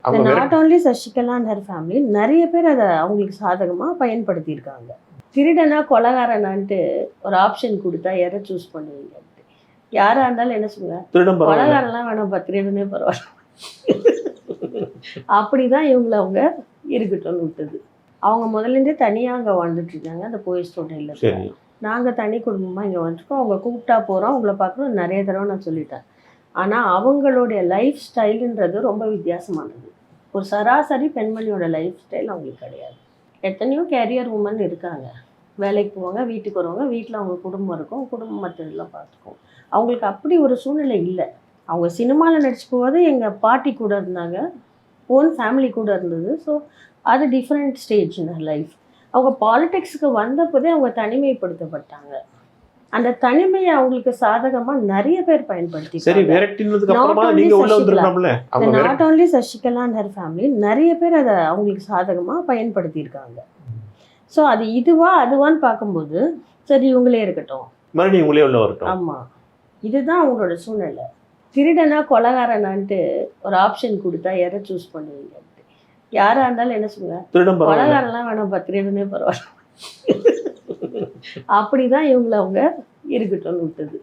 Not only Sasikala and her family, நிறைய பேர் அதை அவங்களுக்கு சாதகமாக பயன்படுத்தியிருக்காங்க. திருடனா கொலகாரனான்ட்டு ஒரு ஆப்ஷன் கொடுத்தா எதை சூஸ் பண்ணுவீங்க? யாராக இருந்தாலும் என்ன சொல்லுவேன், கொலகாரன்லாம் வேணாம், திருடனே பரவாயில்ல. அப்படிதான் இவங்களை அவங்க இருக்கட்டும்னு விட்டது. அவங்க முதலேருந்தே தனியாக அங்கே வாழ்ந்துட்டு இருக்காங்க அந்த போயஸ் ஹோட்டலில். நாங்கள் தனி குடும்பமாக இங்கே வந்துருக்கோம். அவங்க கூப்பிட்டா போகிறோம், அவங்கள பார்க்குறோம். நிறைய தடவை நான் சொல்லிட்டேன். ஆனால் அவங்களுடைய லைஃப் ஸ்டைலுன்றது ரொம்ப வித்தியாசமானது. ஒரு சராசரி பெண்மணியோட லைஃப் ஸ்டைல் அவங்களுக்கு கிடையாது. எத்தனையோ கேரியர் உமன் இருக்காங்க, வேலைக்கு போவாங்க, வீட்டுக்கு வருவாங்க, வீட்டில் அவங்க குடும்பம் இருக்கும், குடும்பம் மற்றதெல்லாம் பார்த்துக்கும். அவங்களுக்கு அப்படி ஒரு சூழ்நிலை இல்லை. அவங்க சினிமாவில் நடிச்சு போவது எங்கள் பாட்டி கூட இருந்தாங்க, ஓன் ஃபேமிலி கூட இருந்தது. ஸோ அது டிஃப்ரெண்ட் ஸ்டேஜ் இந்த லைஃப். அவங்க பாலிடிக்ஸுக்கு வந்தப்போதே அவங்க தனிமைப்படுத்தப்பட்டாங்க. அந்த தனிமையை அவங்களுக்கு சாதகமாக நிறைய பேர் பயன்படுத்தி. Not only Sasikala and her family, நிறைய பேர் அதை அவங்களுக்கு சாதகமாக பயன்படுத்தியிருக்காங்க. ஸோ அது இதுவா அதுவான்னு பார்க்கும்போது சரி இவங்களே இருக்கட்டும், மறுபடியும் இவங்களே உள்ள வரட்டும். ஆமாம், இதுதான் அவங்களோட சூழ்நிலை. திருடனா கொலகாரனான்ட்டு ஒரு ஆப்ஷன் கொடுத்தா எதை சூஸ் பண்ணுவீங்க? யாராக இருந்தாலும் என்ன சொல்லுவேன், கொலகாரன்லாம் வேணாம், திருடனே பரவாயில்ல. அப்படிதான் இவங்களை அவங்க இருக்கட்டும்னு விட்டது.